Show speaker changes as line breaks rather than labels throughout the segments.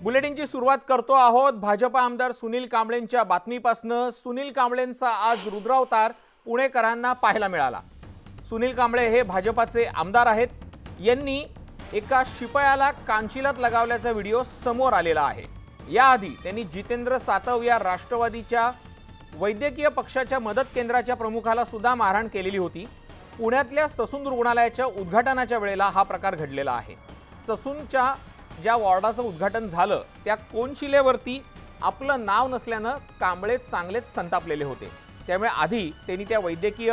बुलेटिनची सुरुवात करतो आहोत भाजप आमदार सुनील कांबळेंच्या बातमीपासून। सुनील कांबळेंचा आज रुद्रावतार पुणेकरांना पाहायला मिळाला। सुनील कांबळे हे भाजपाचे आमदार आहेत। यांनी एका शिपायाला कांचिलात लगावल्याचा व्हिडिओ समोर आलेला आहे। याआधी त्यांनी जितेंद्र सातव या राष्ट्रवादीच्या वैद्यकीय पक्षाच्या मदत केंद्राच्या प्रमुखाला सुद्धा मारहाण केलेली होती। पुण्यातल्या ससून रुग्णालयाच्या उद्घाटनाच्या वेळेला हा प्रकार घडलेला आहे। ससूनच्या ज्या वॉर्डाचं उद्घाटन झालं त्या कोनशिलेवरती आपलं नाव नसल्यानं कांबळे चांगलेच संतापलेले होते। त्यामुळे आधी त्यांनी त्या वैद्यकीय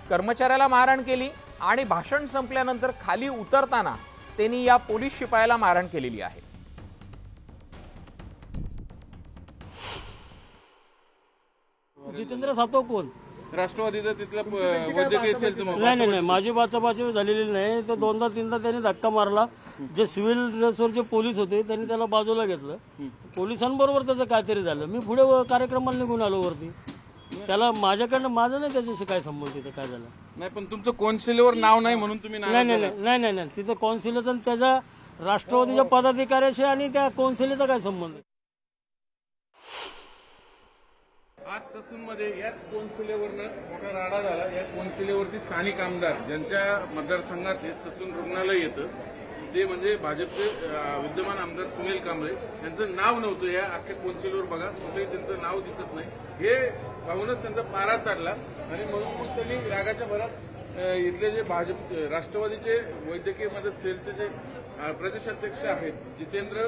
कर्मचाऱ्याला मारहाण केली आणि भाषण संपल्यानंतर खाली उतरताना त्यांनी या पोलीस शिपायाला मारहाण केलेली आहे।
जितेंद्र सातव कोण?
राष्ट्रवादीचा तिथला वैद्यकीय सेलचा
नाही माझी बाचाबाची झालेली नाही। तो दोनदा तीनदा त्यांनी धक्का मारला। जे सिव्हिल ड्रेसवरचे पोलीस होते त्यांनी त्याला बाजूला घेतलं। पोलिसांबरोबर त्याचं काहीतरी झालं। मी पुढे कार्यक्रमाला निघून आलो वरती। त्याला माझ्याकडनं माझं नाही त्याच्याशी काय संबंध तिथं काय झालं
नाही। पण तुमचं कौन्सिलवर नाव नाही म्हणून तुम्ही
नाही तिथं कौन्सिलरचा आणि त्याच्या राष्ट्रवादीच्या पदाधिकाऱ्याशी आणि त्या कौन्सिलरचा काय संबंध?
आज ससूनमध्ये याच कौन्सिलवरनं मोठा राडा झाला। या कौन्सिलवरती स्थानिक आमदार ज्यांच्या मतदारसंघात हे ससून रुग्णालय येतं ते म्हणजे भाजपचे विद्यमान आमदार सुनील कांबळे यांचं नाव नव्हतं। या अख्ख्या कौन्सिलवर बघा कुठेही त्यांचं नाव दिसत नाही। हे पाहूनच त्यांचा पारा चढला आणि म्हणून मग त्यांनी रागाच्या भरात इथले जे भाजप राष्ट्रवादीचे वैद्यकीय मदत सेलचे जे प्रदेशाध्यक्ष आहेत जितेंद्र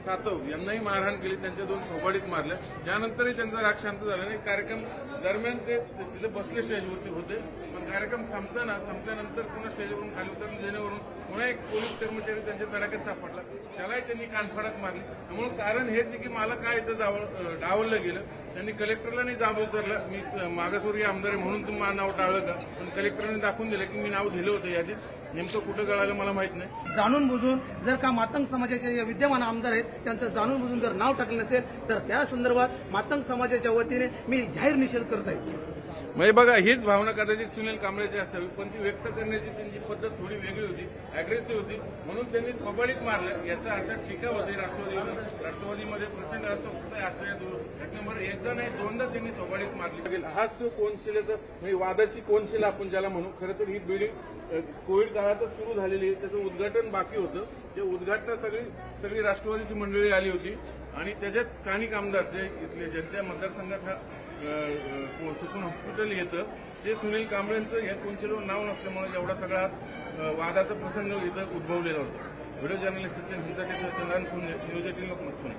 सातव यांनाही मारहाण केली। त्यांच्या दोन थोबाडीत मारल्या। त्यानंतरही त्यांचा राग शांत झाला नाही। कार्यक्रम दरम्यान ते तिथे बसले स्टेजवरती होते, पण कार्यक्रम संपल्यानंतर पुन्हा स्टेजवरून खाली उतरून देण्यावरून पुन्हा एक पोलीस कर्मचारी त्यांच्या तडाख्यात सापडला। त्यालाही त्यांनी कानफडक मारली। त्यामुळे कारण हेच आहे की मला काय इथं डावललं गेलं। त्यांनी कलेक्टरला नाही जाब विचारलं मी मागासवर्गीय आमदार आहे म्हणून तुम्ही माझं नाव टाळलं का, पण कलेक्टरने दाखवून दिलं की मी नाव दिलं होतं यादीत। नेमकं कुठं कळालं मला माहित नाही।
जाणून बुजून जर का मातंग समाजाचे विद्यमान आमदार आहेत त्यांचं जाणून बुजून जर नाव टाकलं नसेल तर त्या संदर्भात मातंग समाजाच्या वतीने मी जाहीर निषेध करत आहे।
म्हणजे बघा हीच भावना कदाचित सुनील कांबळेची असावी, पण ती व्यक्त करण्याची त्यांची पद्धत थोडी वेगळी होती, अग्रेसिव्ह होती, म्हणून त्यांनी थोबाडीत मारलं। याचा अर्थ टीका होती राष्ट्रवादीमध्ये प्रचंड अस्वस्थता नंबर एकदा नाही दोनदा त्यांनी थोबाडीत मारली। हाच तो कौन्सिलचा म्हणजे वादाची कौन्सिल आपण ज्याला म्हणू। खरं तर ही बिल्डिंग कोविड काळातच सुरू झालेली आहे। त्याचं उद्घाटन बाकी होतं। ते उद्घाटन सगळी राष्ट्रवादीची मंडळी आली होती आणि त्याच्यात स्थानिक आमदार जे इथले ज्यांच्या मतदारसंघात हा ससून हॉस्पिटल येतं ते सुनील कांबळेंचं या कौन्सिलवर नाव नसल्यामुळे एवढा सगळा वादाचा प्रसंग इथं उद्भवलेला होता। व्हिडिओ जर्नलिस्ट सचिन हिंसाचे चंद्रान न्यूज 18 लोकमत पुणे।